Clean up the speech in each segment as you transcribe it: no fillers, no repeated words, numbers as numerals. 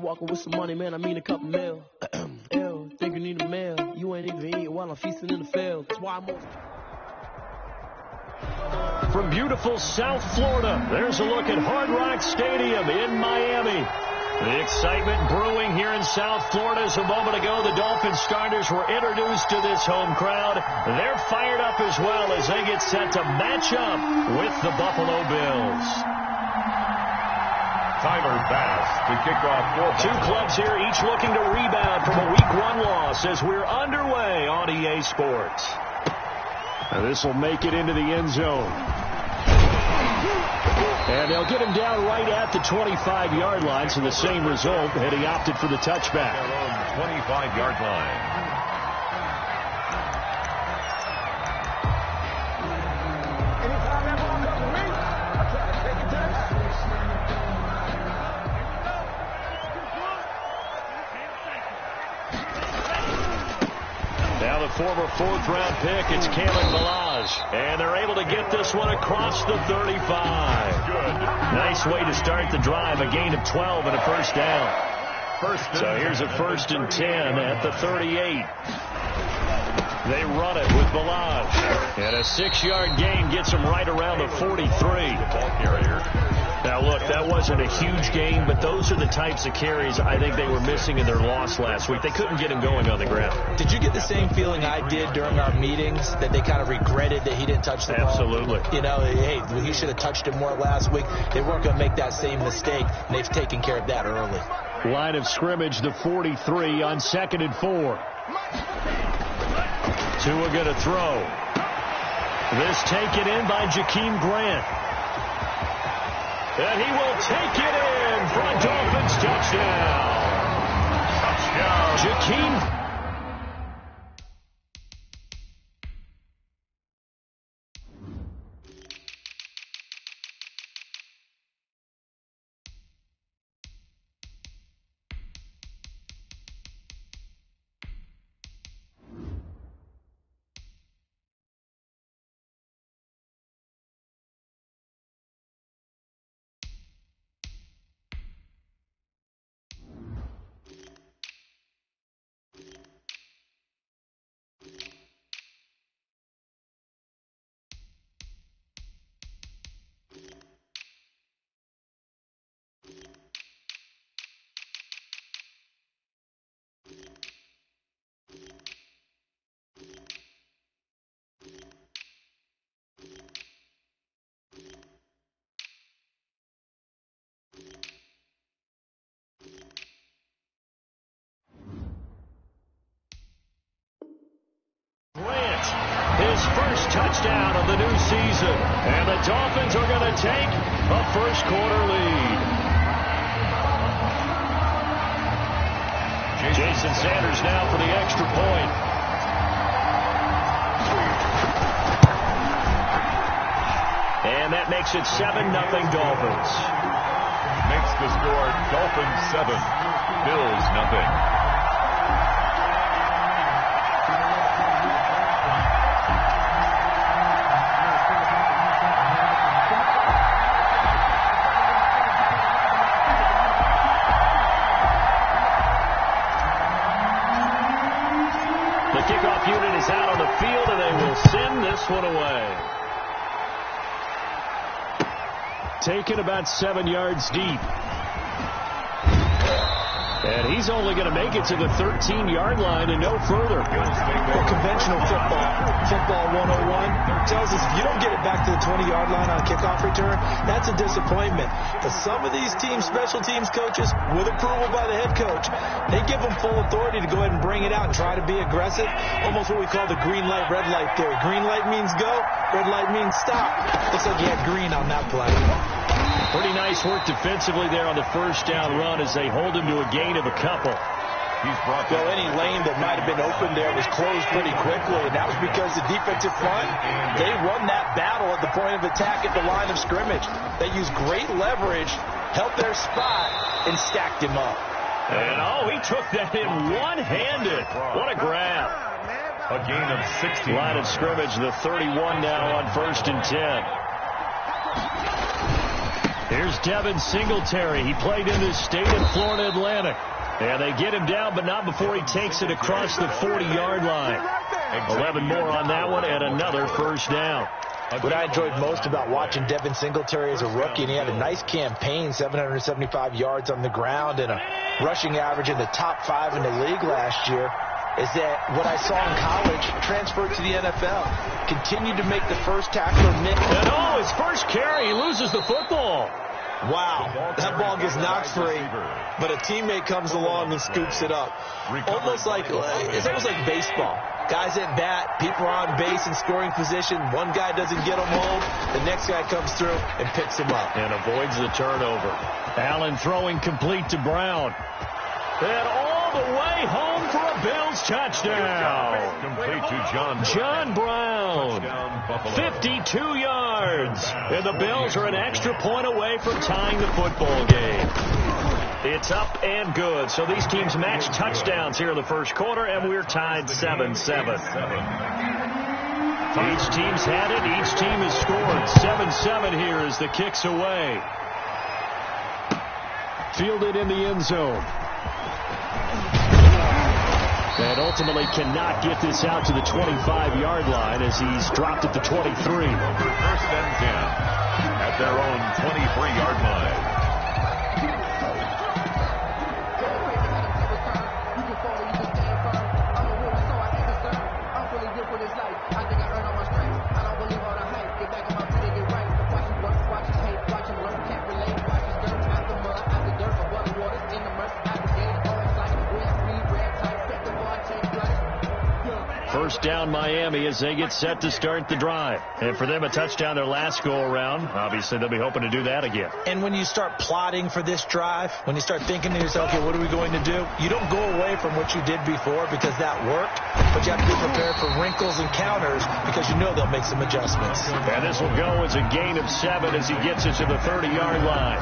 walking with some money, man, I mean a couple mil. Ew, think you need a meal. You ain't even eating while I'm feasting in the field. That's why I'm over. From beautiful South Florida, there's a look at Hard Rock Stadium in Miami. The excitement brewing here in South Florida as a moment ago the Dolphins starters were introduced to this home crowd. They're fired up as well as they get set to match up with the Buffalo Bills. Tyler Bass to kick off. Two clubs here, each looking to rebound from a Week 1 loss as we're underway on EA Sports. Now this will make it into the end zone. And they'll get him down right at the 25-yard line, so the same result had he opted for the touchback. 25-yard line. Now the former 4th-round pick, it's Kalen Balazs. And they're able to get this one across the 35. Good. Nice way to start the drive, a gain of 12 and a first down. So here's a 1st and 10 at the 38. They run it with Balazs. And a 6-yard gain gets them right around the 43. Ball carrier. Now, look, that wasn't a huge gain, but those are the types of carries I think they were missing in their loss last week. They couldn't get him going on the ground. Did you get the same feeling I did during our meetings, that they kind of regretted that he didn't touch the ball? Absolutely. You know, hey, he should have touched it more last week. They weren't going to make that same mistake, and they've taken care of that early. Line of scrimmage, the 43 on 2nd and 4. Tua going to throw. This taken in by Jakeem Grant. And he will take it in for a Dolphins touchdown. Jakeem. His first touchdown of the new season. And the Dolphins are going to take a first-quarter lead. Jason Sanders now for the extra point. And that makes it 7-0 Dolphins. Makes the score Dolphins 7, Bills 0. Kickoff unit is out on the field, and they will send this one away. Taken about 7 yards deep. And he's only going to make it to the 13-yard line and no further. Well, conventional football 101 tells us if you don't get it back to the 20-yard line on a kickoff return, that's a disappointment. But some of these special teams coaches, with approval by the head coach, they give them full authority to go ahead and bring it out and try to be aggressive. Almost what we call the green light, red light theory. Green light means go, red light means stop. Looks like he had green on that play. Pretty nice work defensively there on the first down run as they hold him to a gain of a couple. He's brought well, any lane that might have been open there was closed pretty quickly, and that was because the defensive front, they won that battle at the point of attack at the line of scrimmage. They used great leverage, held their spot, and stacked him up. And, he took that in one-handed. What a grab. A gain of 16. Line of scrimmage, the 31 now on 1st and 10. Here's Devin Singletary. He played in this state in Florida Atlantic. And they get him down, but not before he takes it across the 40-yard line. 11 more on that one and another first down. What I enjoyed most about watching Devin Singletary as a rookie, and he had a nice campaign, 775 yards on the ground and a rushing average in the top 5 in the league last year, is that what I saw in college transferred to the NFL. Continued to make the first tackler miss. And his first carry, he loses the football. Wow, that ball gets knocked free, but a teammate comes along and scoops it up. It's almost like baseball. Guys at bat, people are on base in scoring position. One guy doesn't get him home, the next guy comes through and picks him up. And avoids the turnover. Allen throwing complete to Brown. And all the way home for a Bills touchdown. Complete to John Brown. 52 yards. And the Bills are an extra point away from tying the football game. It's up and good. So these teams match touchdowns here in the first quarter, and we're tied 7-7. Each team's had it. Each team has scored. 7-7 here as the kick's away. Fielded in the end zone. And ultimately cannot get this out to the 25-yard line as he's dropped at the 23. First and 10 at their own 23-yard line. First down Miami as they get set to start the drive. And for them, a touchdown their last go-around. Obviously, they'll be hoping to do that again. And when you start plotting for this drive, when you start thinking to yourself, okay, what are we going to do? You don't go away from what you did before because that worked, but you have to be prepared for wrinkles and counters because you know they'll make some adjustments. And this will go as a gain of 7 as he gets it to the 30-yard line.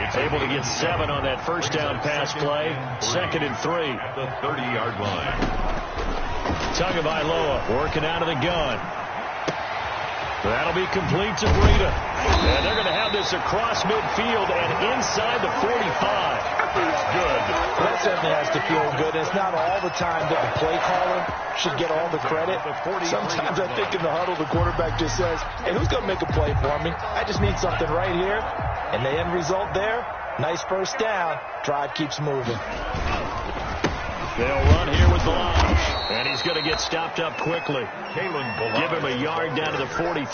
It's able to get 7 on that first down pass play. 2nd and 3. At the 30-yard line. Tagovailoa working out of the gun. That'll be complete to Breida. And they're going to have this across midfield and inside the 45. It's good. That certainly has to feel good. It's not all the time that the play caller should get all the credit. Sometimes I think in the huddle, the quarterback just says, hey, who's going to make a play for me? I just need something right here. And the end result there, nice first down. Drive keeps moving. They'll run here with Blanche. And he's going to get stopped up quickly. Give him a yard down to the 43.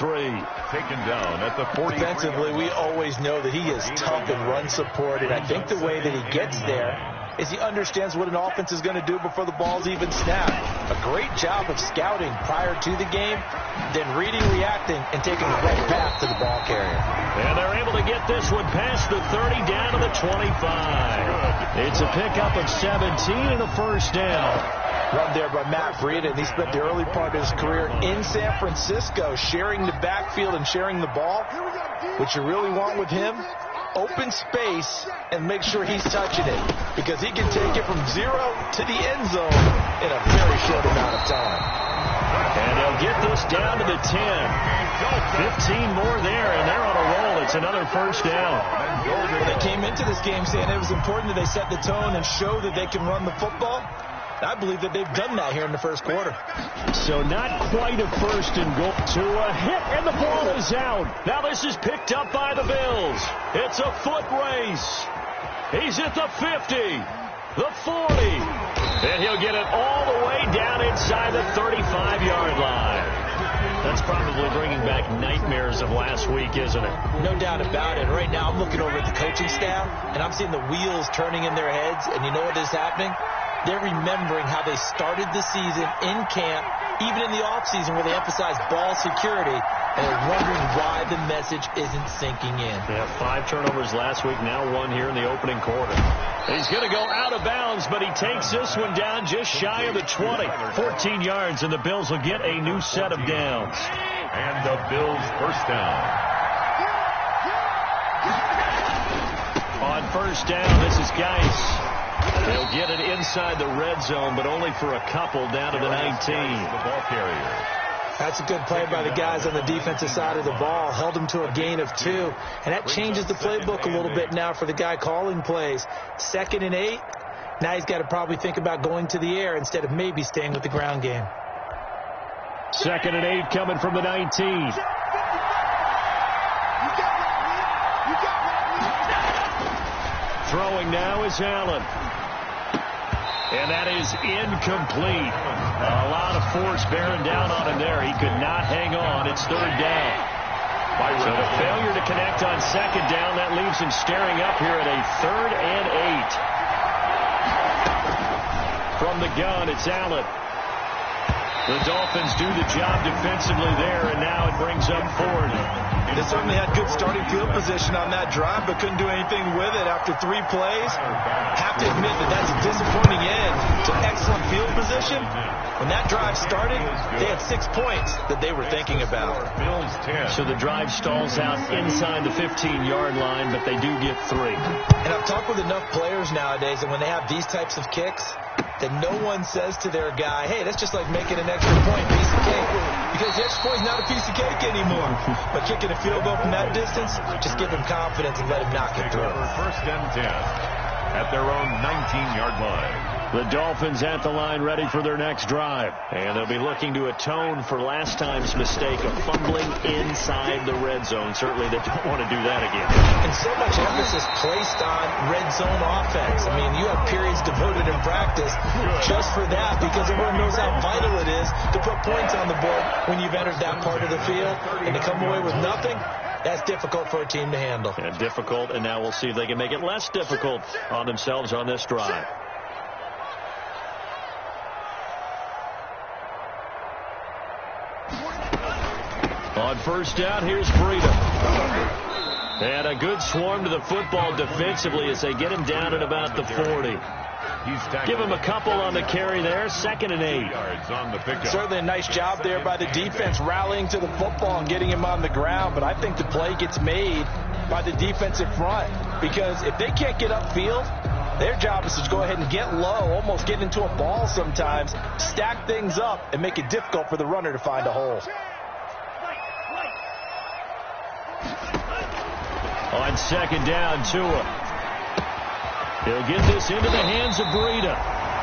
Taken down at the 43. Defensively, we always know that he is tough and run support. And I think the way that he gets there is he understands what an offense is going to do before the ball's even snapped. A great job of scouting prior to the game, then reading, reacting, and taking the right path to the ball carrier. And they're able to get this one past the 30 down to the 25. It's a pickup of 17 and a first down. Run there by Matt Breida, and he spent the early part of his career in San Francisco sharing the backfield and sharing the ball. What you really want with him, open space and make sure he's touching it because he can take it from 0 to the end zone in a very short amount of time. And they'll get this down to the 10. 15 more there, and they're on a roll. It's another first down. Well, they came into this game saying it was important that they set the tone and show that they can run the football. I believe that they've done that here in the first quarter. So not quite a first and goal. To a hit, and the ball is out. Now this is picked up by the Bills. It's a foot race. He's at the 50, the 40, and he'll get it all the way down inside the 35-yard line. That's probably bringing back nightmares of last week, isn't it? No doubt about it. Right now I'm looking over at the coaching staff, and I'm seeing the wheels turning in their heads, and you know what is happening? They're remembering how they started the season in camp, even in the offseason where they emphasized ball security, and they're wondering why the message isn't sinking in. Yeah, 5 turnovers last week, now 1 here in the opening quarter. He's going to go out of bounds, but he takes this one down just shy of the 20. 14 yards, and the Bills will get a new set of downs. And the Bills first down. On first down, this is Geis. They'll get it inside the red zone, but only for a couple down to the 19. The ball carrier. That's a good play by the guys on the defensive side of the ball. Held them to a gain of 2. And that changes the playbook a little bit now for the guy calling plays. 2nd and 8. Now he's got to probably think about going to the air instead of maybe staying with the ground game. 2nd and 8 coming from the 19. Throwing now is Allen. And that is incomplete. A lot of force bearing down on him there. He could not hang on. It's 3rd down. So the failure to connect on 2nd down, that leaves him staring up here at a 3rd and 8. From the gun, it's Allen. The Dolphins do the job defensively there, and now it brings up 4th. They certainly had good starting field position on that drive, but couldn't do anything with it after 3 plays. Have to admit that that's a disappointing end to excellent field position. When that drive started, they had 6 points that they were thinking about. So the drive stalls out inside the 15-yard line, but they do get 3. And I've talked with enough players nowadays, and when they have these types of kicks, that no one says to their guy, hey, that's just like making an extra point, piece of cake. Because the extra point is not a piece of cake anymore. But kicking a field goal from that distance, just give him confidence and let him knock it through. 1st and 10 at their own 19-yard line. The Dolphins at the line ready for their next drive. And they'll be looking to atone for last time's mistake of fumbling inside the red zone. Certainly they don't want to do that again. And so much emphasis placed on red zone offense. I mean, you have periods devoted in practice just for that because everyone knows how vital it is to put points on the board when you've entered that part of the field. And to come away with nothing, that's difficult for a team to handle. Yeah, difficult, and now we'll see if they can make it less difficult on themselves on this drive. On 1st down, here's Breida. And a good swarm to the football defensively as they get him down at about the 40. Give him a couple on the carry there. 2nd and 8. Certainly a nice job there by the defense rallying to the football and getting him on the ground. But I think the play gets made by the defensive front because if they can't get upfield, their job is to go ahead and get low, almost get into a ball sometimes, stack things up, and make it difficult for the runner to find a hole. On 2nd down, Tua. He'll get this into the hands of Breida.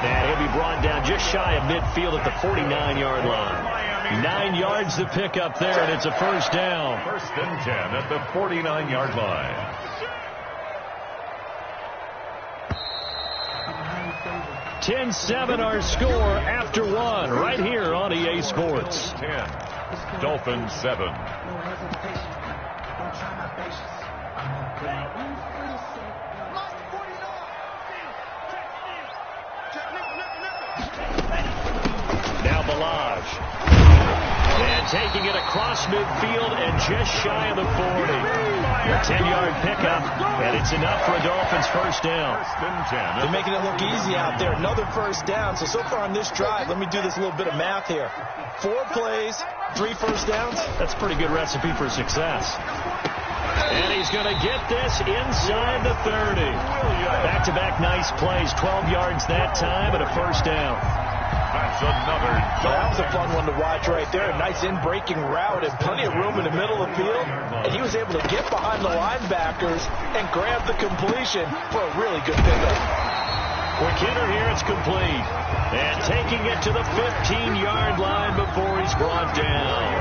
And he'll be brought down just shy of midfield at the 49-yard line. 9 yards to pick up there, and it's a 1st down. 1st and 10 at the 49-yard line. (10-7) our score after 1 right here on EA Sports. 10. Dolphins 7. Now Balaj. And taking it across midfield and just shy of the 40. A 10-yard pickup, and it's enough for a Dolphins 1st down. They're making it look easy out there. Another 1st down. So far on this drive, let me do this little bit of math here. 4 plays, 3 1st downs. That's a pretty good recipe for success. And he's going to get this inside the 30. Back-to-back nice plays. 12 yards that time and a 1st down. That's another. That was a fun one to watch right there. A nice in-breaking route and plenty of room in the middle of the field. And he was able to get behind the linebackers and grab the completion for a really good pickup. Quick hitter here, it's complete. And taking it to the 15-yard line before he's brought down.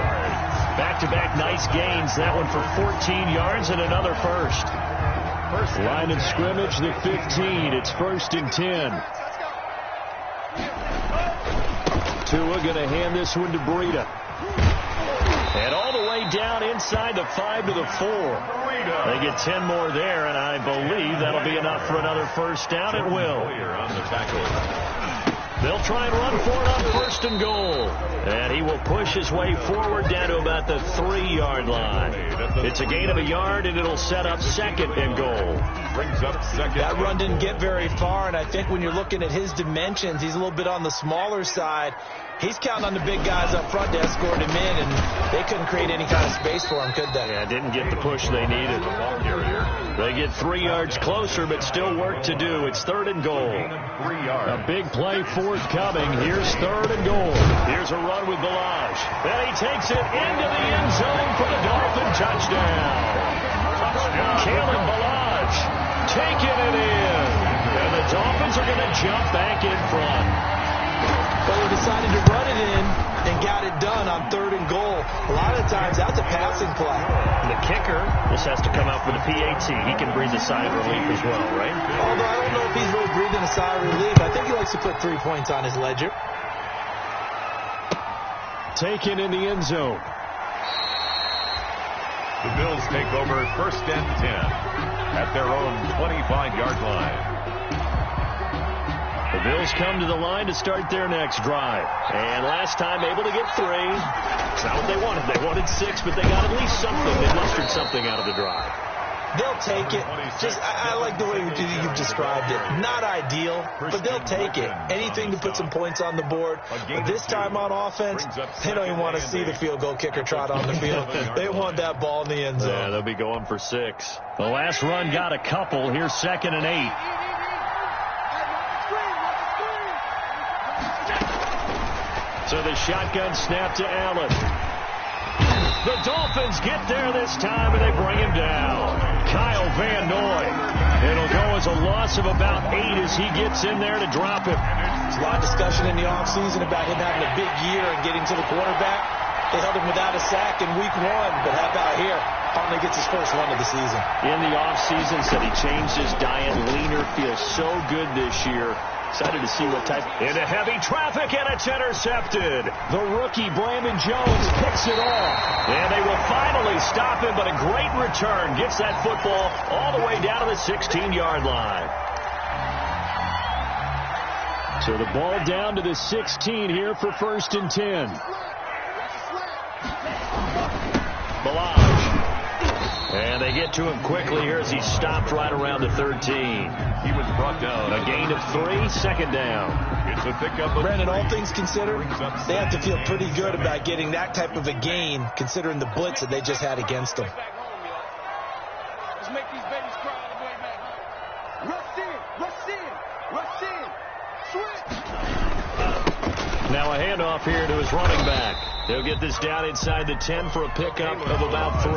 Back-to-back nice gains. That one for 14 yards and another 1st. Line of scrimmage, the 15. It's 1st and 10. Tua going to hand this one to Breida. And all the way down inside the 5 to the 4. They get 10 more there, and I believe that'll be enough for another 1st down. It will. They'll try and run for it on 1st and goal. And he will push his way forward down to about the 3-yard line. It's a gain of a yard, and it'll set up 2nd and goal. Brings up 2nd. That run didn't get very far, and I think when you're looking at his dimensions, he's a little bit on the smaller side. He's counting on the big guys up front to escort him in, and they couldn't create any kind of space for him, could they? Yeah, didn't get the push they needed. They get 3 yards closer, but still work to do. It's 3rd and goal. A big play forthcoming. Here's 3rd and goal. Here's a run with Balaj. And he takes it into the end zone for the Dolphin touchdown. Kalen Balaj taking it in. And the Dolphins are going to jump back in front. But they decided to run it in and got it done on 3rd and goal. A lot of times, that's a passing play. And the kicker just has to come out with a PAT. He can breathe a sigh of relief as well, right? Although I don't know if he's really breathing a sigh of relief. I think he likes to put 3 points on his ledger. Taken in the end zone. The Bills take over 1st and 10 at their own 25-yard line. The Bills come to the line to start their next drive. And last time able to get 3. It's not what they wanted. They wanted 6, but they got at least something. They mustered something out of the drive. They'll take it. I like the way you've described it. Not ideal, but they'll take it. Anything to put some points on the board. But this time on offense, they don't even want to see the field goal kicker trot on the field. They want that ball in the end zone. Yeah, they'll be going for 6. The last run got a couple. Here's 2nd and 8. So the shotgun snap to Allen. The Dolphins get there this time, and they bring him down. Kyle Van Noy. It'll go as a loss of about 8 as he gets in there to drop him. There's a lot of discussion in the offseason about him having a big year and getting to the quarterback. They held him without a sack in week 1, but how about here? Finally gets his first one of the season. In the offseason, said he changed his diet. Leaner, feels so good this year. Excited to see what type. Into heavy traffic, and it's intercepted. The rookie, Brandon Jones, picks it off. And they will finally stop him, but a great return. Gets that football all the way down to the 16-yard line. So the ball down to the 16 here for 1st and 10. Balaj. And they get to him quickly here as he's stopped right around the 13. He was brought down. A gain of 3, 2nd down. It's a pickup of Brandon, all things considered, they have to feel pretty good about getting that type of a gain, considering the blitz that they just had against them. Let's make these babies cry all the way back. Rush in, rush in, rush in. Switch. Now a handoff here to his running back. They'll get this down inside the 10 for a pickup of about 3.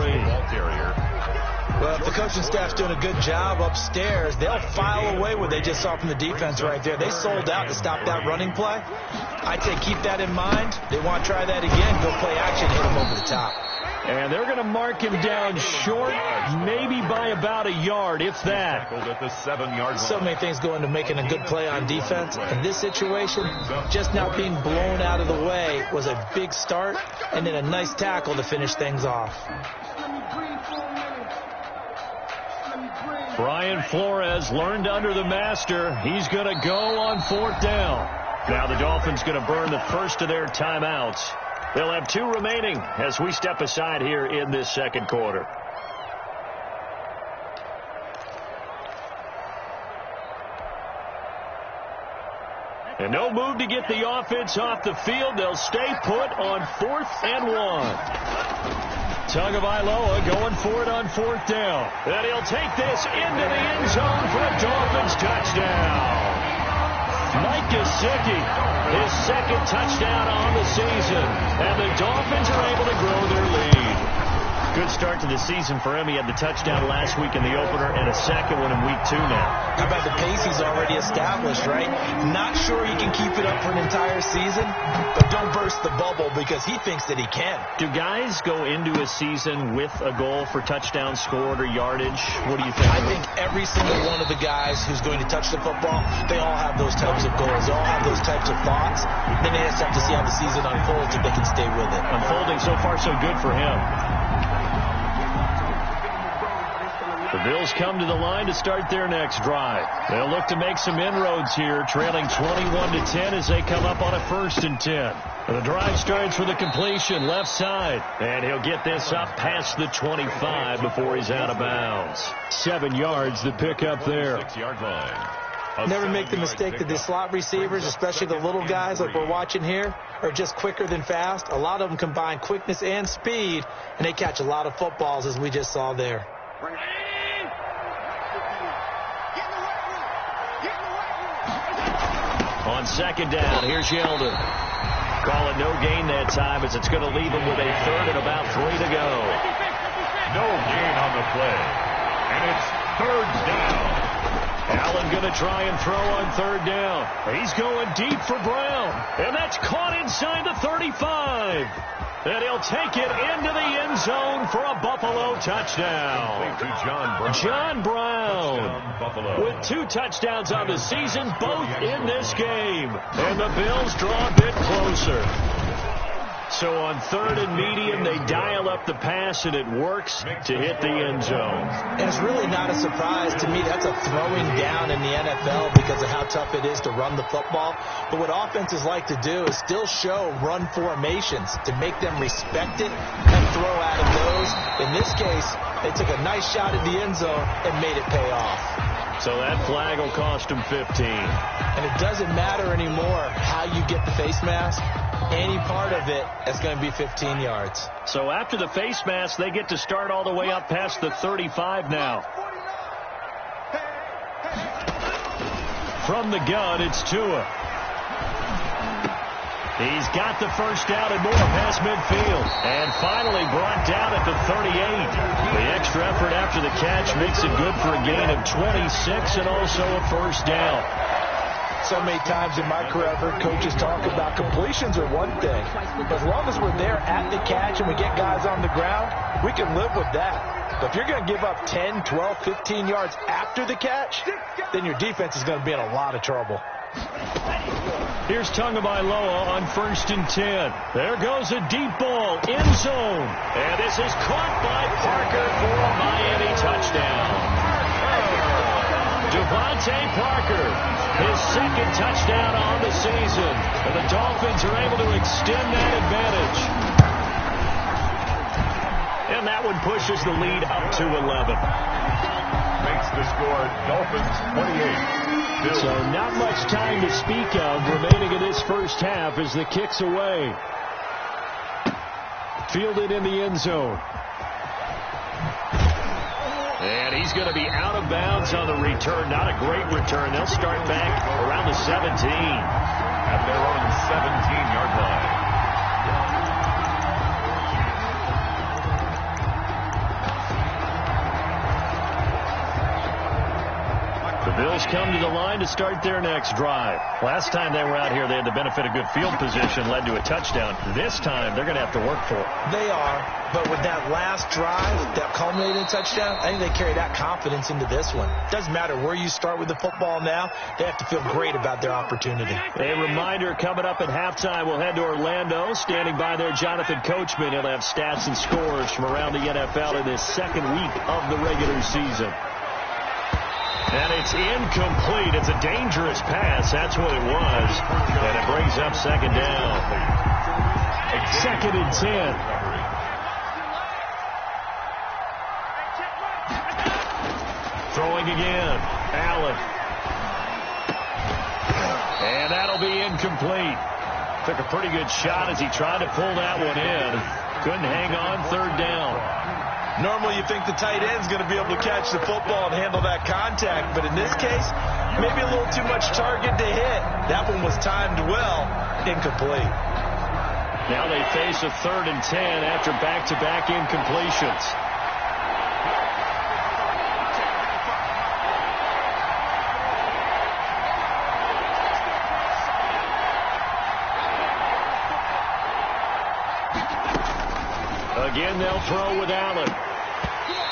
Well, if the coaching staff's doing a good job upstairs, they'll file away what they just saw from the defense right there. They sold out to stop that running play. I'd say keep that in mind. They want to try that again. Go play action, hit them over the top. And they're going to mark him down short, maybe by about a yard, if that. At the 7-yard line. So many things go into making a good play on defense. In this situation, just not being blown out of the way was a big start, and then a nice tackle to finish things off. Brian Flores learned under the master. He's going to go on 4th down. Now the Dolphins going to burn the first of their timeouts. They'll have 2 remaining as we step aside here in this 2nd quarter. And no move to get the offense off the field. They'll stay put on 4th and 1. Tagovailoa going for it on 4th down. And he'll take this into the end zone for a Dolphins touchdown. Mike Gesicki, his 2nd touchdown on the season. And the Dolphins are able to grow their lead. Good start to the season for him. He had the touchdown last week in the opener and a 2nd one in week 2 now. How about the pace he's already established, right? Not sure he can keep it up for an entire season, but don't burst the bubble because he thinks that he can. Do guys go into a season with a goal for touchdown scored or yardage? What do you think? I think every single one of the guys who's going to touch the football, they all have those types of goals. They all have those types of thoughts. Then they just have to see how the season unfolds if they can stay with it. Unfolding so far so good for him. The Bills come to the line to start their next drive. They'll look to make some inroads here, trailing 21-10 as they come up on a 1st and 10. The drive starts with a completion left side, and he'll get this up past the 25 before he's out of bounds. 7 yards the pick up there. 6-yard line. Never make the mistake that the slot receivers, especially the little guys like we're watching here, are just quicker than fast. A lot of them combine quickness and speed, and they catch a lot of footballs, as we just saw there. On second down, here's Yeldon. Call it no gain that time, as it's going to leave him with a third and about 3 to go. No gain on the play. And it's third down. Allen going to try and throw on third down. He's going deep for Brown. And that's caught inside the 35. And he'll take it into the end zone for a Buffalo touchdown. John Brown with 2 touchdowns on the season, both in this game. And the Bills draw a bit closer. So on third and medium, they dial up the pass, and it works to hit the end zone. And it's really not a surprise to me. That's a throwing down in the NFL because of how tough it is to run the football. But what offenses like to do is still show run formations to make them respect it and throw out of those. In this case, they took a nice shot at the end zone and made it pay off. So that flag will cost them 15. And it doesn't matter anymore how you get the face mask. Any part of it is going to be 15 yards. So after the face mask, they get to start all the way up past the 35 now. From the gun, it's Tua. He's got the first down and more past midfield. And finally brought down at the 38. The extra effort after the catch makes it good for a gain of 26 and also a first down. So many times in my career, I've heard coaches talk about completions are one thing. But as long as we're there at the catch and we get guys on the ground, we can live with that. But if you're going to give up 10, 12, 15 yards after the catch, then your defense is going to be in a lot of trouble. Here's Tagovailoa on 1st and 10. There goes a deep ball, end zone. And this is caught by Parker for a Miami touchdown. Devontae Parker, his second touchdown on the season. And the Dolphins are able to extend that advantage. And that one pushes the lead up to 11. Makes the score Dolphins 28. So not much time to speak of remaining in this first half as the kick's away. Fielded in the end zone. And he's going to be out of bounds on the return. Not a great return. They'll start back around the 17. At their own 17-yard line. The Bills come to the line to start their next drive. Last time they were out here, they had the benefit of good field position, led to a touchdown. This time, they're going to have to work for it. They are, but with that last drive, that culminated in touchdown, I think they carry that confidence into this one. Doesn't matter where you start with the football now, they have to feel great about their opportunity. A reminder, coming up at halftime, we'll head to Orlando. Standing by there, Jonathan Coachman. He'll have stats and scores from around the NFL in this second week of the regular season. And it's incomplete. It's a dangerous pass. That's what it was. And it brings up second down. 2nd and 10. Throwing again. Allen. And that'll be incomplete. Took a pretty good shot as he tried to pull that one in. Couldn't hang on, 3rd down. Normally you think the tight end's going to be able to catch the football and handle that contact, but in this case, maybe a little too much target to hit. That one was timed well, incomplete. Now they face a 3rd and 10 after back-to-back incompletions. Again, they'll throw with Allen.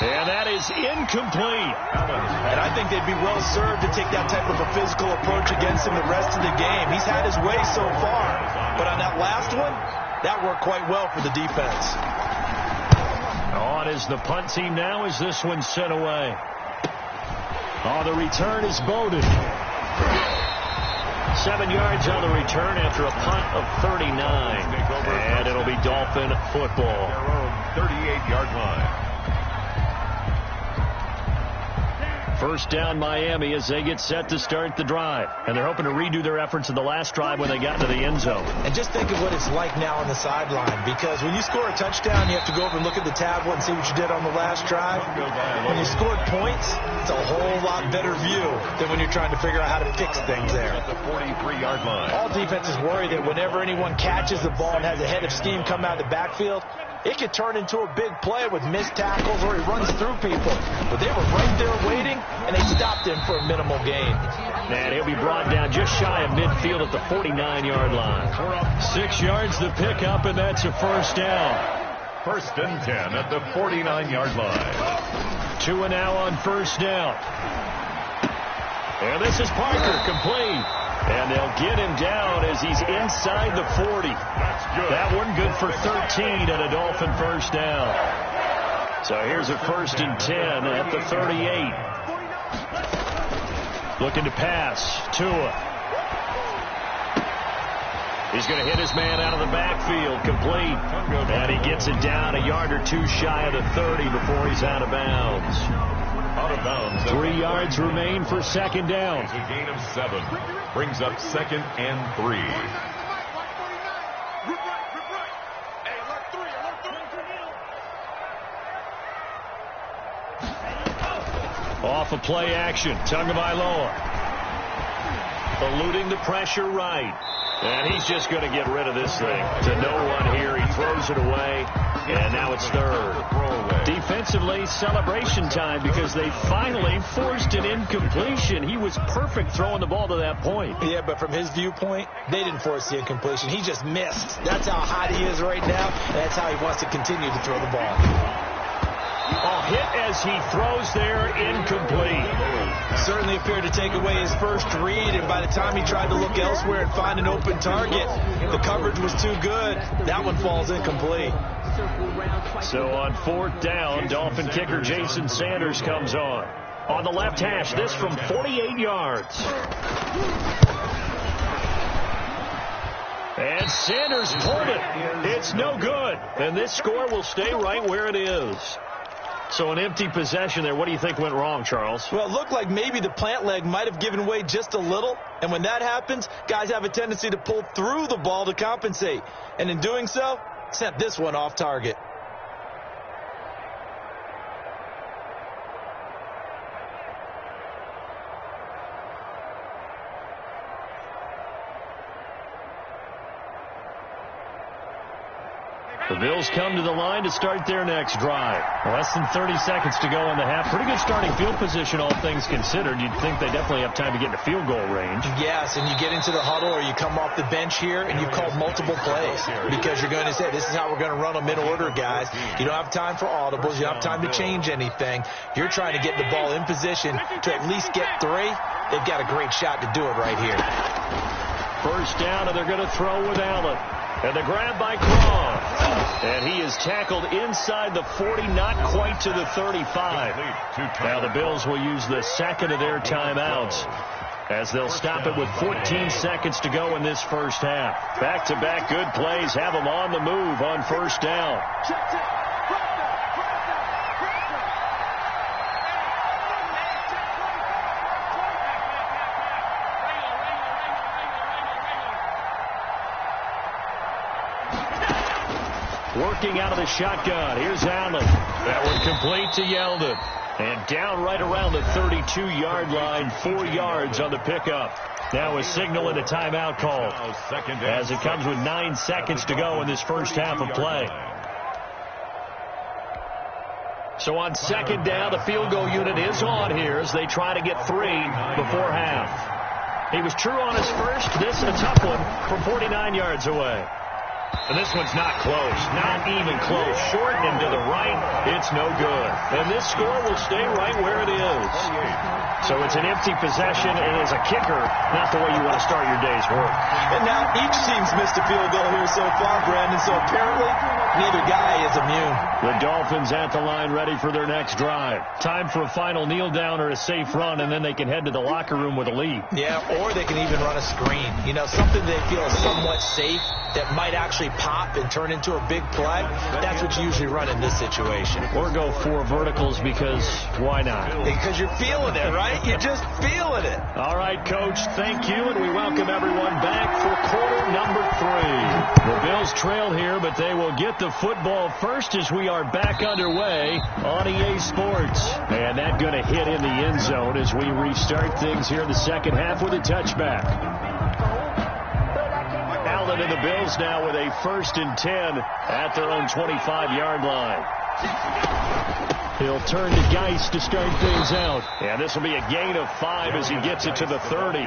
And that is incomplete. And I think they'd be well served to take that type of a physical approach against him the rest of the game. He's had his way so far. But on that last one, that worked quite well for the defense. On is the punt team now as this one's sent away. Oh, the return is Bowden. 7 yards on the return after a punt of 39. And it'll be Dolphin football. Their own 38-yard line. First down Miami as they get set to start the drive. And they're hoping to redo their efforts in the last drive when they got into the end zone. And just think of what it's like now on the sideline, because when you score a touchdown, you have to go over and look at the tablet and see what you did on the last drive. When you scored points, it's a whole lot better view than when you're trying to figure out how to fix things there. At the 43-yard line. All defenses worry that whenever anyone catches the ball and has a head of steam come out of the backfield, it could turn into a big play with missed tackles or he runs through people. But they were right there waiting, and they stopped him for a minimal gain. And he'll be brought down just shy of midfield at the 49-yard line. 6 yards the pickup, and that's a first down. First and 10 at the 49-yard line. 2 and now on first down. And this is Parker, complete. And they'll get him down as he's inside the 40. That's good. That one good for 13 and a Dolphin first down. So here's a first and 10 at the 38. Looking to pass. Tua. He's going to hit his man out of the backfield. Complete. And he gets it down a yard or two shy of the 30 before he's out of bounds. Out of bounds. 3 yards remain for second down. It's a gain of 7. Brings up second and 3. Off of play action. Tagovailoa. Eluding the pressure right. And he's just going to get rid of this thing. To no one here. He throws it away. And now it's third. Defensively, celebration time because they finally forced an incompletion. He was perfect throwing the ball to that point. Yeah, but from his viewpoint, they didn't force the incompletion. He just missed. That's how hot he is right now, and that's how he wants to continue to throw the ball. A hit as he throws there, incomplete. Certainly appeared to take away his first read, and by the time he tried to look elsewhere and find an open target, the coverage was too good. That one falls incomplete. So on fourth down, Dolphin kicker Jason Sanders comes on. On the left hash, this from 48 yards. And Sanders pulled it. It's no good. And this score will stay right where it is. So an empty possession there. What do you think went wrong, Charles? Well, it looked like maybe the plant leg might have given way just a little. And when that happens, guys have a tendency to pull through the ball to compensate. And in doing so, sent this one off target. The Bills come to the line to start their next drive. Less than 30 seconds to go in the half. Pretty good starting field position, all things considered. You'd think they definitely have time to get into field goal range. Yes, and you get into the huddle or you come off the bench here and you've called multiple plays because you're going to say, this is how we're going to run them in order, guys. You don't have time for audibles. You don't have time to change anything. You're trying to get the ball in position to at least get 3. They've got a great shot to do it right here. First down, and they're going to throw with Allen. And the grab by Croft. And he is tackled inside the 40, not quite to the 35. Now the Bills will use the second of their timeouts as they'll stop it with 14 seconds to go in this first half. Back-to-back good plays have them on the move on first down. Working out of the shotgun. Here's Allen. That one complete to Yeldon. And down right around the 32-yard line. 4 yards on the pickup. Now a signal and a timeout call as it comes with 9 seconds to go in this first half of play. So on second down, the field goal unit is on here as they try to get 3 before half. He was true on his first. This is a tough one from 49 yards away. And this one's not close. Not even close. Short and to the right. It's no good. And this score will stay right where it is. So it's an empty possession, and as a kicker, not the way you want to start your day's work. And now each team's missed a field goal here so far, Brandon. So apparently, neither guy is immune. The Dolphins at the line ready for their next drive. Time for a final kneel down or a safe run, and then they can head to the locker room with a lead. Yeah, or they can even run a screen. You know, something they feel is somewhat safe that might actually actually pop and turn into a big play, that's what you usually run in this situation. Or go 4 verticals because why not? Because you're feeling it, right? You're just feeling it. All right, Coach, thank you, and we welcome everyone back for quarter number 3. The Bills trail here, but they will get the football first as we are back underway on EA Sports. And that's going to hit in the end zone as we restart things here in the second half with a touchback. Allen and the Bills now with a 1st and 10 at their own 25-yard line. He'll turn to Geis to start things out. And this will be a gain of 5 as he gets it to the 30.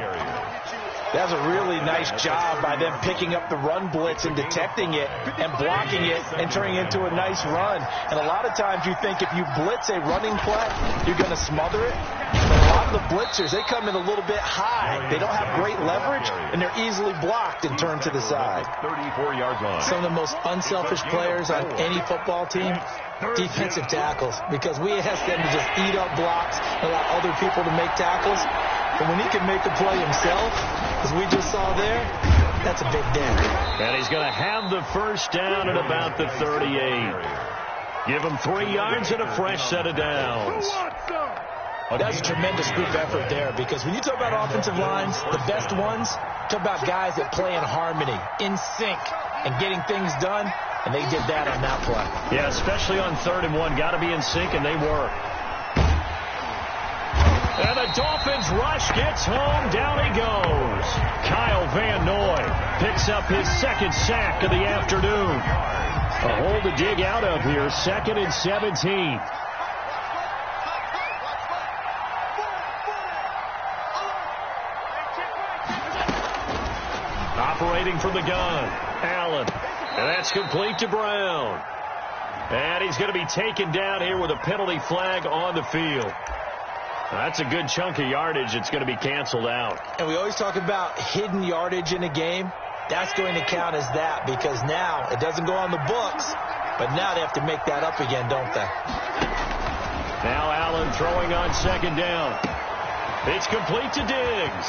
That was a really nice job by them picking up the run blitz and detecting it and blocking it and turning it into a nice run. And a lot of times you think if you blitz a running play, you're going to smother it. But a lot of the blitzers, they come in a little bit high. They don't have great leverage, and they're easily blocked and turned to the side. 34-yard line. Some of the most unselfish players on any football team, defensive tackles, because we ask them to just eat up blocks and allow other people to make tackles. But when he can make a play himself, as we just saw there, that's a big dent. And he's going to have the first down at about the 38. Give him 3 yards and a fresh set of downs. That's a tremendous group effort there, because when you talk about offensive lines, the best ones, talk about guys that play in harmony, in sync, and getting things done, and they did that on that play. Yeah, especially on 3rd and 1. Got to be in sync, and they were. And the Dolphins rush gets home. Down he goes. Kyle Van Noy picks up his 2nd sack of the afternoon. A hole to dig out of here. 2nd and 17. Operating from the gun, Allen. And that's complete to Brown. And he's going to be taken down here with a penalty flag on the field. That's a good chunk of yardage. It's going to be canceled out. And we always talk about hidden yardage in a game. That's going to count as that, because now it doesn't go on the books, but now they have to make that up again, don't they? Now Allen throwing on 2nd down. It's complete to Diggs.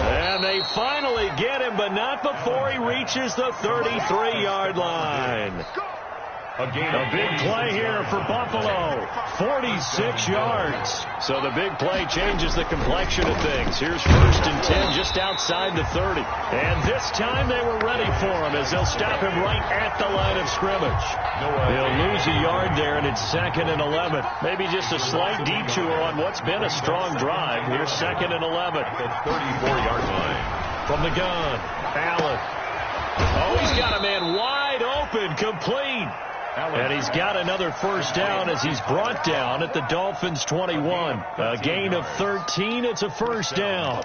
And they finally get him, but not before he reaches the 33-yard line. A big play here for Buffalo. 46 yards. So the big play changes the complexion of things. Here's 1st and 10 just outside the 30. And this time they were ready for him as they'll stop him right at the line of scrimmage. They'll lose a yard there, and it's 2nd and 11. Maybe just a slight detour on what's been a strong drive. Here's 2nd and 11. 34-yard line. From the gun, Allen. Oh, he's got a man wide open, complete. And he's got another first down as he's brought down at the Dolphins' 21. A gain of 13. It's a first down.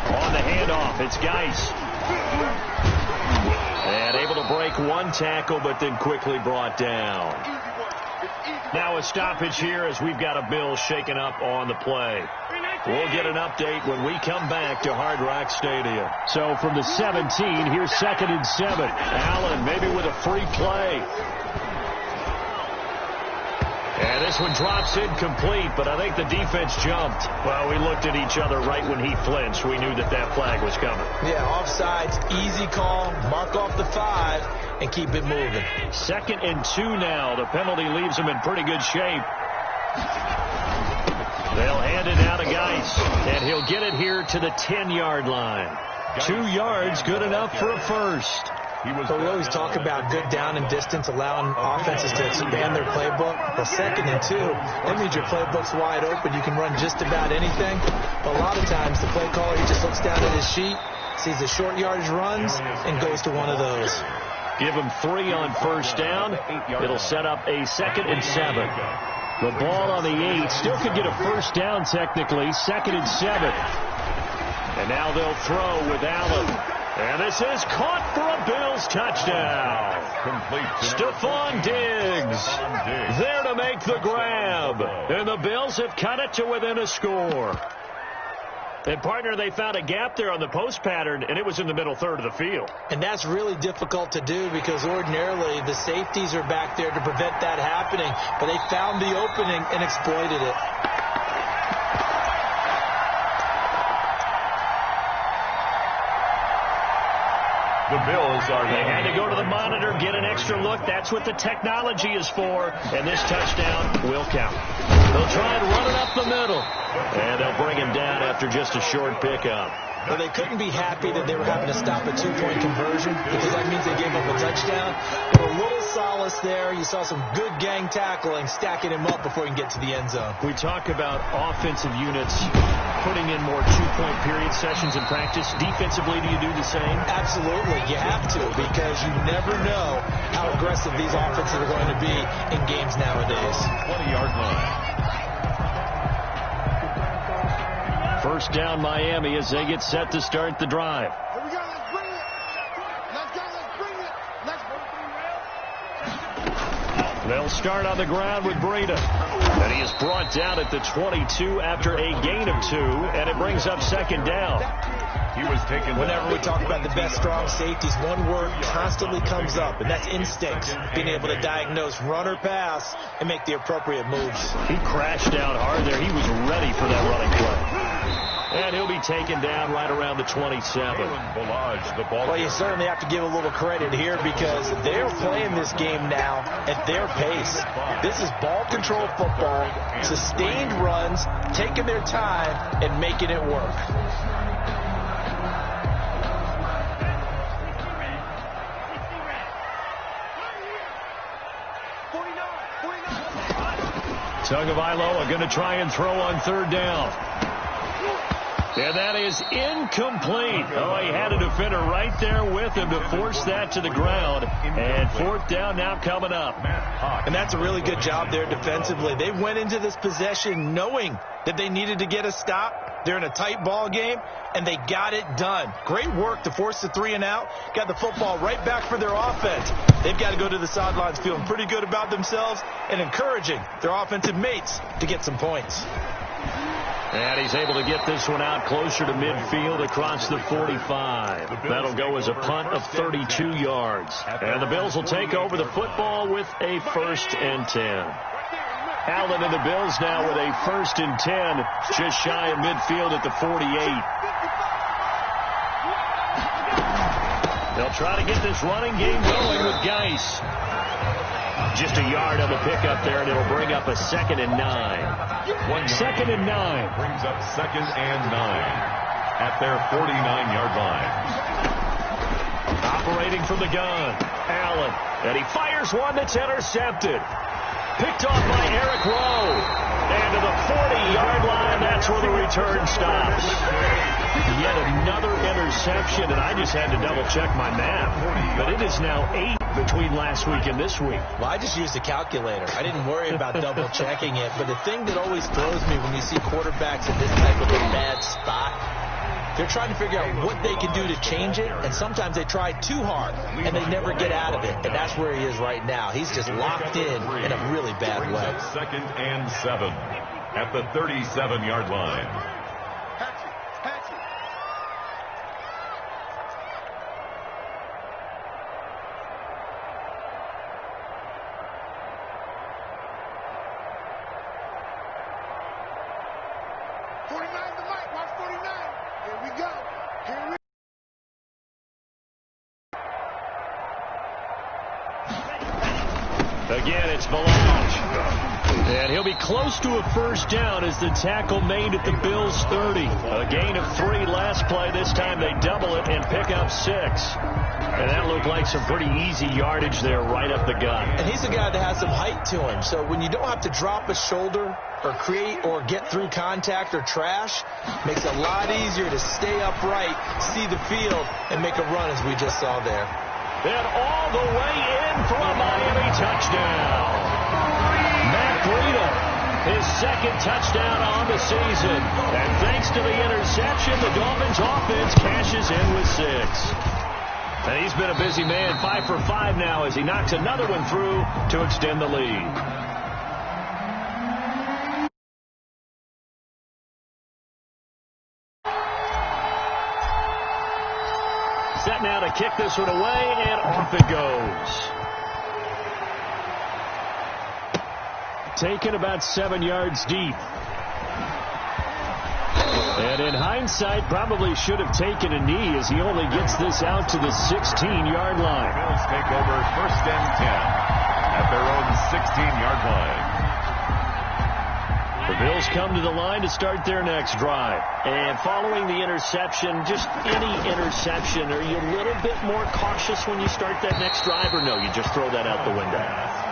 On the handoff, it's Geis. And able to break one tackle, but then quickly brought down. Now a stoppage here as we've got a Bill shaken up on the play. We'll get an update when we come back to Hard Rock Stadium. So from the 17, here's 2nd and 7. Allen maybe with a free play. And this one drops incomplete, but I think the defense jumped. Well, we looked at each other right when he flinched. We knew that that flag was coming. Yeah, offsides, easy call, mark off the 5, and keep it moving. 2nd and 2 now. The penalty leaves him in pretty good shape. They'll hand it out to Geis, and he'll get it here to the 10-yard line. 2 yards, good enough for a first. But we always talk about good down and distance, allowing offenses to expand their playbook. Well, 2nd and 2, that means your playbook's wide open. You can run just about anything. But a lot of times, the play caller, he just looks down at his sheet, sees the short yardage runs, and goes to one of those. Give him 3 on first down. It'll set up a 2nd and 7. The ball on the 8. Still could get a first down technically. 2nd and 7. And now they'll throw with Allen. And this is caught for a Bills touchdown. Stephon Diggs there to make the grab. And the Bills have cut it to within a score. And, partner, they found a gap there on the post pattern, and it was in the middle third of the field. And that's really difficult to do because ordinarily the safeties are back there to prevent that happening. But they found the opening and exploited it. The Bills are They had to go to the monitor, get an extra look. That's what the technology is for. And this touchdown will count. They'll try and run it up the middle. And they'll bring him down after just a short pickup. Well, they couldn't be happy that they were having to stop a two-point conversion because that means they gave up a touchdown. But a little solace there. You saw some good gang tackling, stacking him up before he can get to the end zone. We talk about offensive units putting in more two-point period sessions in practice. Defensively, do you do the same? Absolutely. You have to because you never know how aggressive these offenses are going to be in games nowadays. 20-yard line. First down, Miami, as they get set to start the drive. Here we go. Let's bring it. Let's go. Let's bring it. Let's bring it. They'll start on the ground with Breida. And he is brought down at the 22 after a gain of 2, and it brings up second down. He was taken. Whenever we talk about the best strong safeties, one word constantly comes up, and that's instincts. Being able to diagnose run or pass and make the appropriate moves. He crashed down hard there. He was ready for that running play. And he'll be taken down right around the 27. Well, you certainly have to give a little credit here because they're playing this game now at their pace. This is ball control football, sustained runs, taking their time, and making it work. Tagovailoa going to try and throw on third down. And that is incomplete. Oh, he had a defender right there with him to force that to the ground. And fourth down now coming up. And that's a really good job there defensively. They went into this possession knowing that they needed to get a stop. They're in a tight ball game, and they got it done. Great work to force the 3 and out. Got the football right back for their offense. They've got to go to the sidelines feeling pretty good about themselves and encouraging their offensive mates to get some points. And he's able to get this one out closer to midfield across the 45. That'll go as a punt of 32 yards. And the Bills will take over the football with a 1st and 10. Allen and the Bills now with a 1st and 10, just shy of midfield at the 48. They'll try to get this running game going with Geis. Just a yard on the pickup there, and it'll bring up a 2nd and 9. 2nd and 9. Brings up 2nd and 9 at their 49-yard line. Operating from the gun, Allen, and he fires one that's intercepted. Picked off by Eric Rowe. And to the 40-yard line, that's where the return stops. Yet another interception, and I just had to double-check my math. But it is now 8 between last week and this week. Well, I just used a calculator. I didn't worry about double-checking it. But the thing that always throws me when you see quarterbacks in this type of a bad spot, they're trying to figure out what they can do to change it, and sometimes they try too hard, and they never get out of it. And that's where he is right now. He's just locked in a really bad Brings way. up 2nd and 7 at the 37-yard line. Again, it's Melange. And he'll be close to a 1st down as the tackle made at the Bills' 30. A gain of 3 last play. This time they double it and pick up 6. And that looked like some pretty easy yardage there right up the gut. And he's a guy that has some height to him. So when you don't have to drop a shoulder or create or get through contact or trash, makes it a lot easier to stay upright, see the field, and make a run as we just saw there. And all the way in for a Miami touchdown. Matt Breida, his 2nd touchdown on the season. And thanks to the interception, the Dolphins offense cashes in with 6. And he's been a busy man, 5 for 5 now as he knocks another one through to extend the lead. Set now to kick this one away, and off it goes. Taken about 7 yards deep. And And in hindsight, probably should have taken a knee as he only gets this out to the 16-yard line. Bills take over 1st and 10 at their own 16-yard line. The Bills come to the line to start their next drive. And following the interception, just any interception, are you a little bit more cautious when you start that next drive, or no, you just throw that out the window?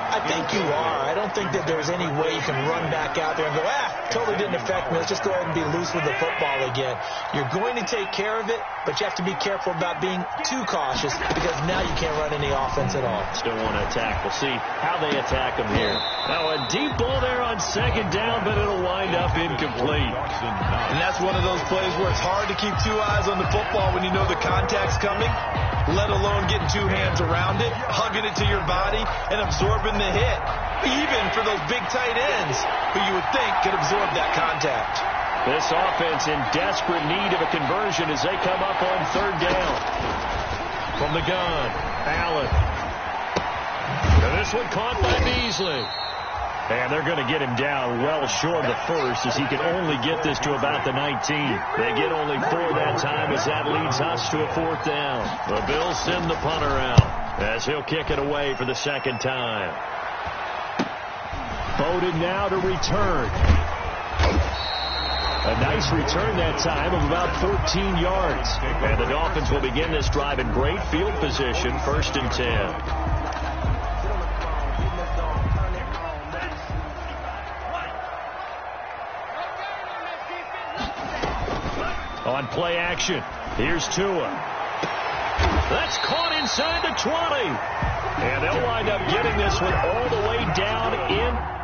I think you are. I don't think that there's any way you can run back out there and go, totally didn't affect me. Let's just go ahead and be loose with the football again. You're going to take care of it, but you have to be careful about being too cautious because now you can't run any offense at all. Still want to attack. We'll see how they attack them here. Now a deep ball there on 2nd down, but it'll wind up incomplete. And that's one of those plays where it's hard to keep 2 eyes on the football when you know the contact's coming, let alone getting 2 hands around it, hugging it to your body, and absorbing the hit, even for those big tight ends who you would think could absorb that contact. This offense in desperate need of a conversion as they come up on 3rd down. From the gun, Allen. And this one caught by Beasley. And they're going to get him down well short of the first as he can only get this to about the 19. They get only 4 that time as that leads us to a 4th down. The Bills send the punter out as he'll kick it away for the 2nd time. Bowden now to return. A nice return that time of about 14 yards. And the Dolphins will begin this drive in great field position, 1st and 10. On play action, here's Tua. That's caught inside the 20. And they'll wind up getting this one all the way down in.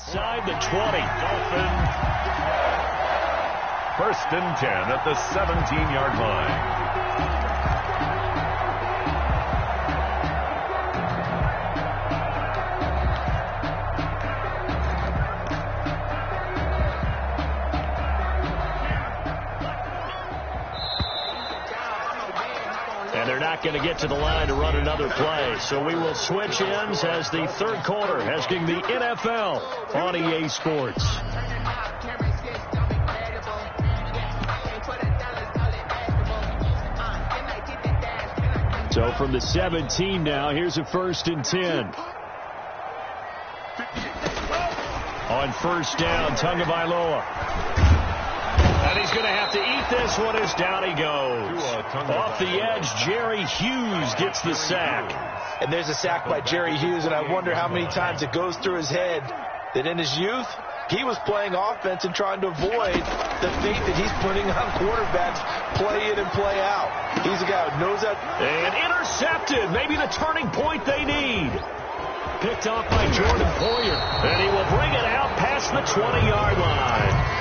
Inside the 20. Dolphins. 1st and 10 at the 17-yard line. And they're not going to get to the line to run another play. So we will switch ends as the 3rd quarter, asking the NFL on EA Sports. So from the 17 now, here's a 1st and 10. On 1st down, Tagovailoa. And he's going to have to eat this one as down he goes. Off the edge, Jerry Hughes gets the sack. And there's a sack by Jerry Hughes, and I wonder how many times it goes through his head that in his youth, he was playing offense and trying to avoid the fate that he's putting on quarterbacks, play in and play out. He's a guy who knows that. And intercepted, maybe the turning point they need. Picked off by Jordan Poyer, and he will bring it out past the 20-yard line.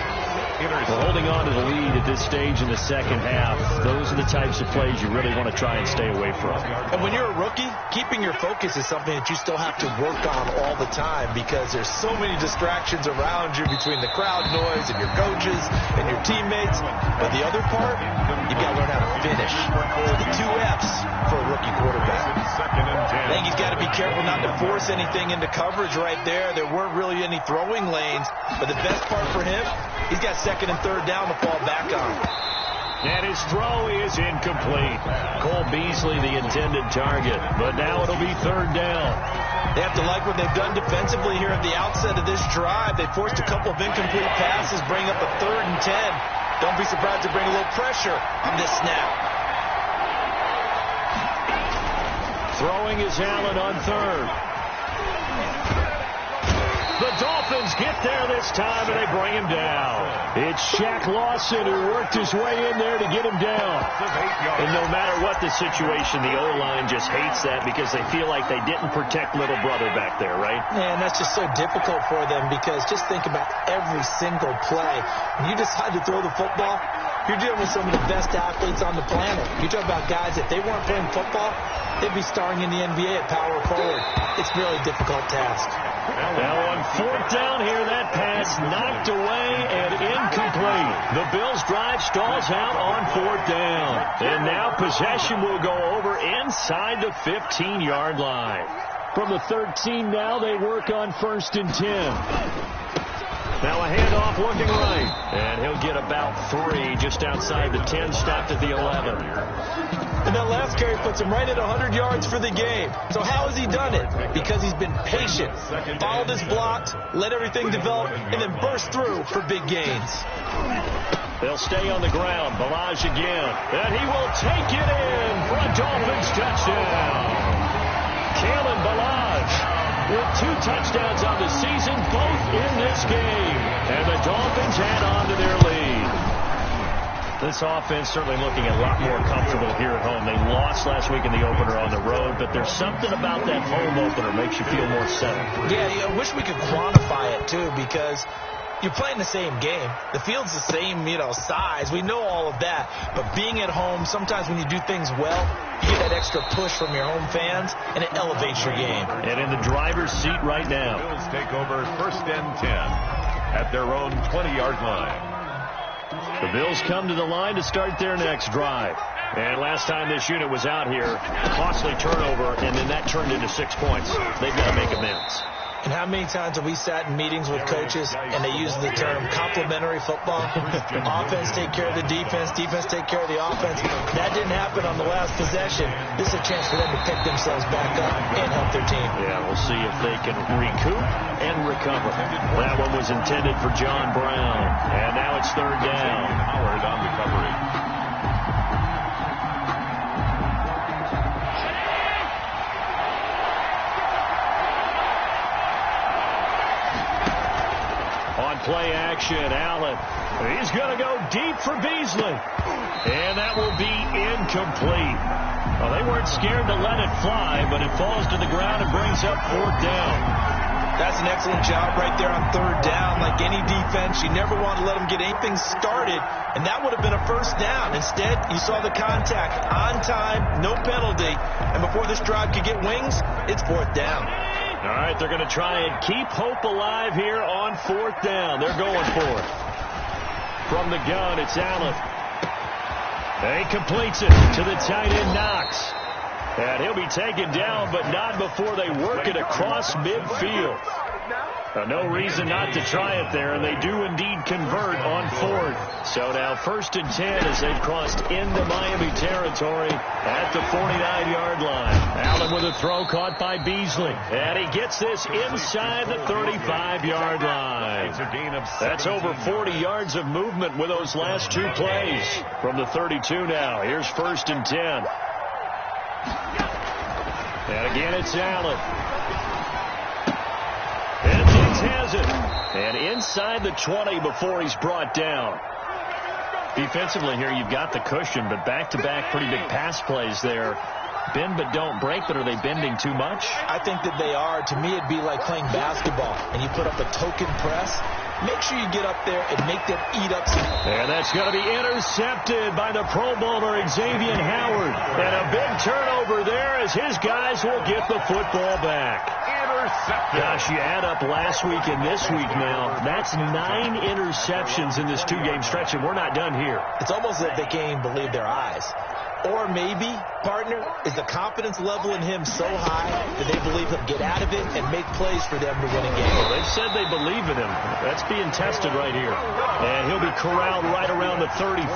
Well, holding on to the lead at this stage in the 2nd half, those are the types of plays you really want to try and stay away from. And when you're a rookie, keeping your focus is something that you still have to work on all the time because there's so many distractions around you between the crowd noise and your coaches and your teammates. But the other part, you've got to learn how to finish. So the 2 F's for a rookie quarterback. I think he's got to be careful not to force anything into coverage right there. There weren't really any throwing lanes. But the best part for him, he's got 2nd and 3rd down to fall back on. And his throw is incomplete. Cole Beasley, the intended target. But now it'll be 3rd down. They have to like what they've done defensively here at the outset of this drive. They forced a couple of incomplete passes, bring up a 3rd and 10. Don't be surprised to bring a little pressure on this snap. Throwing is Allen on 3rd. The Dolphins get there this time, and they bring him down. It's Shaq Lawson who worked his way in there to get him down. And no matter what the situation, the O-line just hates that because they feel like they didn't protect little brother back there, right? Man, that's just so difficult for them because just think about every single play. When you decide to throw the football, you're dealing with some of the best athletes on the planet. You talk about guys, if they weren't playing football, they'd be starring in the NBA at power forward. It's a really difficult task. Now on 4th down here, that pass knocked away and incomplete. The Bills' drive stalls out on 4th down. And now possession will go over inside the 15-yard line. From the 13 now, they work on 1st and 10. Now a handoff looking right. And he'll get about 3 just outside the 10, stopped at the 11. And that last carry puts him right at 100 yards for the game. So how has he done it? Because he's been patient, followed his blocks, let everything develop, and then burst through for big gains. They'll stay on the ground. Balaj again. And he will take it in for a Dolphins touchdown. Kalen Balaj with 2 touchdowns on the season, both in this game. And the Dolphins add on to their lead. This offense certainly looking a lot more comfortable here at home. They lost last week in the opener on the road, but there's something about that home opener makes you feel more settled. Yeah, I wish we could quantify it, too, because you're playing the same game. The field's the same, size. We know all of that. But being at home, sometimes when you do things well, you get that extra push from your home fans, and it elevates your game. And in the driver's seat right now. Bills take over 1st and 10 at their own 20-yard line. The Bills come to the line to start their next drive. And last time this unit was out here, costly turnover, and then that turned into 6 points. They've got to make amends. And how many times have we sat in meetings with coaches and they use the term complementary football? Offense take care of the defense, defense take care of the offense. That didn't happen on the last possession. This is a chance for them to pick themselves back up and help their team. Yeah, we'll see if they can recoup and recover. That one was intended for John Brown. And now it's 3rd down. Howard on recovery. On play action, Allen. He's going to go deep for Beasley. And that will be incomplete. Well, they weren't scared to let it fly, but it falls to the ground and brings up 4th down. That's an excellent job right there on 3rd down. Like any defense, you never want to let them get anything started, and that would have been a 1st down. Instead, you saw the contact on time, no penalty, and before this drive could get wings, it's 4th down. All right, they're going to try and keep hope alive here on 4th down. They're going for it. From the gun, it's Allen. He completes it to the tight end, Knox. And he'll be taken down, but not before they work it across midfield. No reason not to try it there, and they do indeed convert on 4th. So now 1st and 10 as they've crossed into Miami territory at the 49-yard line. Allen with a throw caught by Beasley. And he gets this inside the 35-yard line. That's over 40 yards of movement with those last 2 plays. From the 32 now, here's 1st and 10. And again, it's Allen. And Diggs has it. And inside the 20 before he's brought down. Defensively here, you've got the cushion, but back-to-back pretty big pass plays there. Bend but don't break, but are they bending too much? I think that they are. To me, it'd be like playing basketball, and you put up a token press. Make sure you get up there and make them eat up some. And that's going to be intercepted by the Pro Bowler, Xavier Howard. And a big turnover there as his guys will get the football back. Intercepted. Gosh, you add up last week and this week now. That's 9 interceptions in this 2-game stretch, and we're not done here. It's almost like they can't even believe their eyes. Or maybe, partner, is the confidence level in him so high that they believe he'll get out of it and make plays for them to win a game. Well, they've said they believe in him. That's being tested right here. And he'll be corralled right around the 34.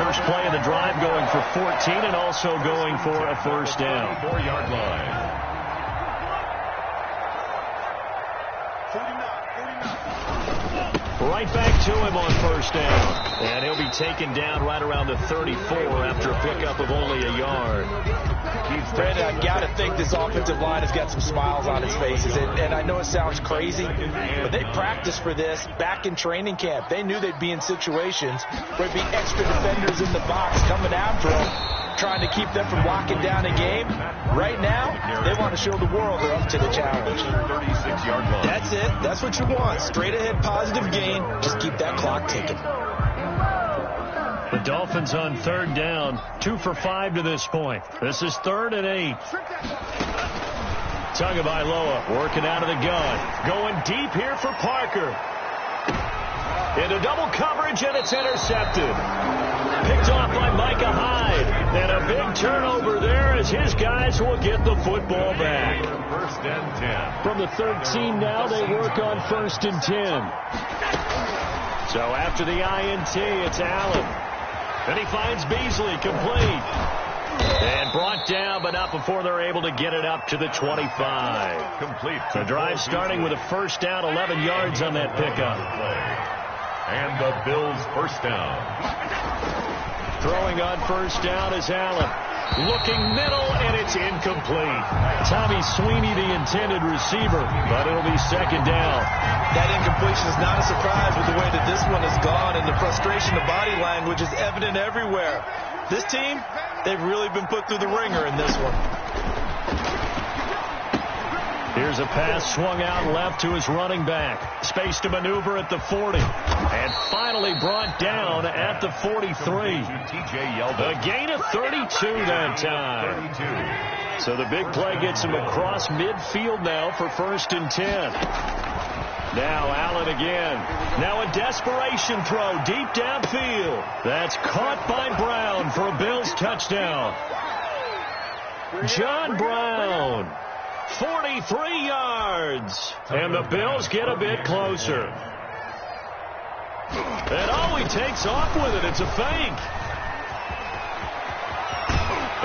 First play of the drive going for 14 and also going for a 1st down. 4-yard line. right back to him on first down. And he'll be taken down right around the 34 after a pickup of only a yard. Brandon, I got to think this offensive line has got some smiles on its faces. And I know it sounds crazy, but they practiced for this back in training camp. They knew they'd be in situations where there'd be extra defenders in the box coming after them, trying to keep them from locking down a game. Right now, they want to show the world they're up to the challenge. 36-yard line. That's it. That's what you want. Straight ahead positive gain. Just keep that clock ticking. The Dolphins on third down, 2 for 5 to this point. This is 3rd and 8. Tagovailoa working out of the gun. Going deep here for Parker. Into double coverage, and it's intercepted. Picked off by Micah Hyde. And a big turnover there as his guys will get the football back. 1st and 10. From the 13 now, they work on 1st and 10. So after the INT, it's Allen. Then he finds Beasley, complete. And brought down, but not before they're able to get it up to the 25. Complete. The drive starting with a first down, 11 yards on that pickup. And the Bills' first down. Throwing on first down is Allen. Looking middle, and it's incomplete. Tommy Sweeney, the intended receiver, but it'll be second down. That incompletion is not a surprise with the way that this one has gone, and the frustration, the body language is evident everywhere. This team, they've really been put through the ringer in this one. Here's a pass swung out left to his running back. Space to maneuver at the 40. And finally brought down at the 43. A gain of 32 that time. 32. So the big play gets him across midfield now for 1st and 10. Now Allen again. Now a desperation throw deep downfield. That's caught by Brown for a Bills touchdown. John Brown. 43 yards. And the Bills get a bit closer. And he takes off with it. It's a fake.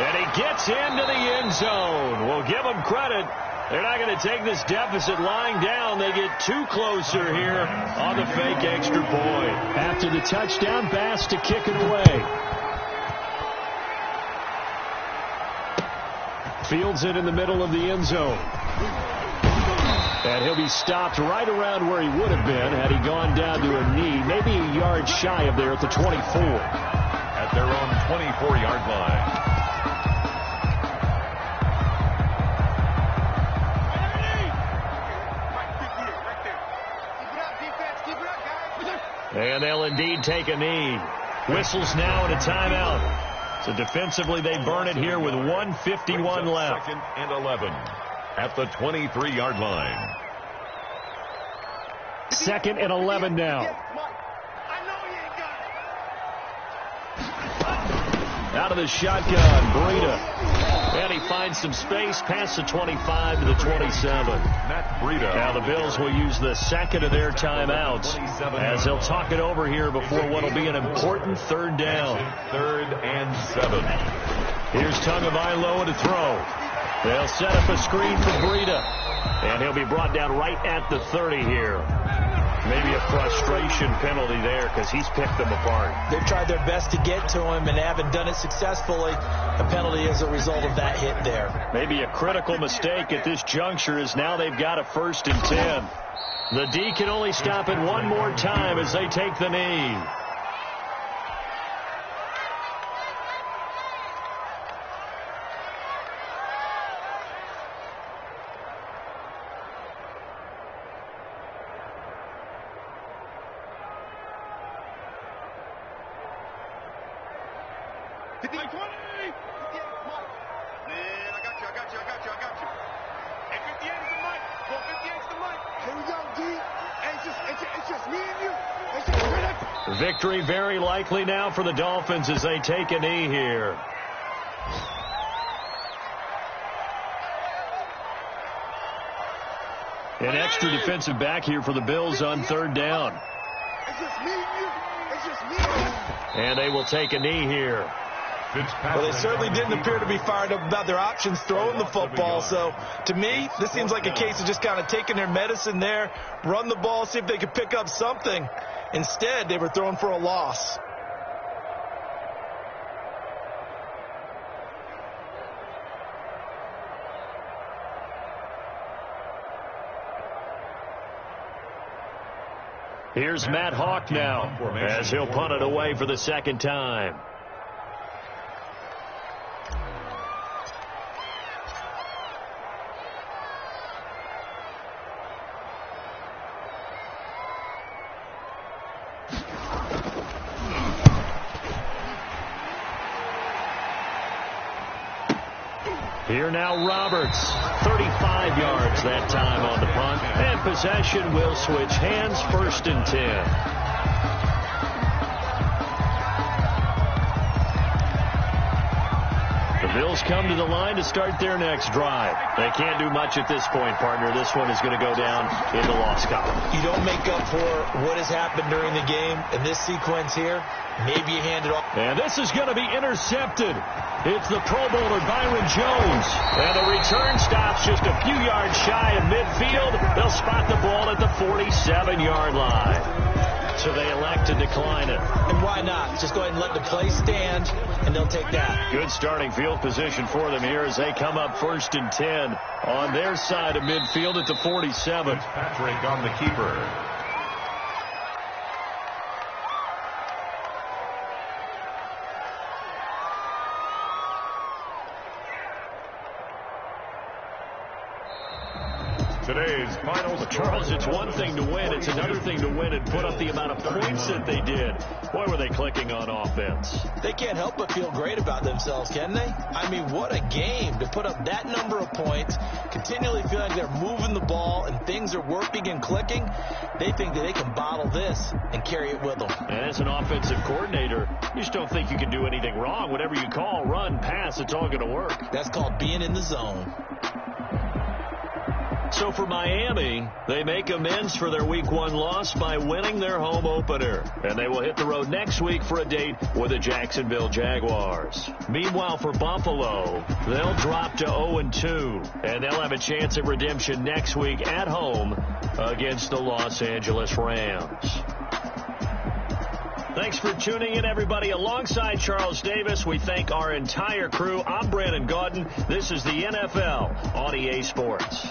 And he gets into the end zone. We'll give him credit. They're not going to take this deficit lying down. They get too closer here on the fake extra point. After the touchdown, Bass to kick it away. Fields it in the middle of the end zone. And he'll be stopped right around where he would have been had he gone down to a knee, maybe a yard shy of there at the 24. At their own 24-yard line. And they'll indeed take a knee. Whistles now and a timeout. So defensively, they burn it here with 1:51 left. 2nd and 11 at the 23-yard line. 2nd and 11 now. Out of the shotgun, Breida. And he finds some space past the 25 to the 27. Matt Breida. Now the Bills will use the second of their timeouts as they'll talk it over here before what will be an important 3rd down. 3rd and 7. Here's Tagovailoa to throw. They'll set up a screen for Breida. And he'll be brought down right at the 30 here. Maybe a frustration penalty there because he's picked them apart. They've tried their best to get to him and haven't done it successfully. A penalty as a result of that hit there. Maybe a critical mistake at this juncture is now they've got a 1st and 10. The D can only stop it one more time as they take the knee. Victory very likely now for the Dolphins as they take a knee here. An extra defensive back here for the Bills on 3rd down. And they will take a knee here. Well, they certainly didn't appear to be fired up about their options throwing the football. So, to me, this seems like a case of just kind of taking their medicine there, run the ball, see if they could pick up something. Instead, they were throwing for a loss. Here's Matt Hawk now as he'll punt it away for the second time. Here now Roberts, 35 yards that time on the punt, and possession will switch hands, 1st and 10. The Bills come to the line to start their next drive. They can't do much at this point, partner. This one is going to go down in the loss column. You don't make up for what has happened during the game in this sequence here. Maybe you hand it off. And this is going to be intercepted. It's the Pro Bowler Byron Jones. And the return stops just a few yards shy of midfield. They'll spot the ball at the 47-yard line. So they elect to decline it. And why not? Just go ahead and let the play stand, and they'll take that. Good starting field position for them here as they come up 1st and 10 on their side of midfield at the 47. Patrick on the keeper. Today's final score. Charles, it's one thing to win. It's another thing to win and put up the amount of points that they did. Boy, were they clicking on offense. They can't help but feel great about themselves, can they? I mean, what a game to put up that number of points, continually feel like they're moving the ball and things are working and clicking. They think that they can bottle this and carry it with them. And as an offensive coordinator, you just don't think you can do anything wrong. Whatever you call, run, pass, it's all going to work. That's called being in the zone. So for Miami, they make amends for their Week 1 loss by winning their home opener. And they will hit the road next week for a date with the Jacksonville Jaguars. Meanwhile, for Buffalo, they'll drop to 0-2. And they'll have a chance at redemption next week at home against the Los Angeles Rams. Thanks for tuning in, everybody. Alongside Charles Davis, we thank our entire crew. I'm Brandon Gaudin. This is the NFL on EA Sports.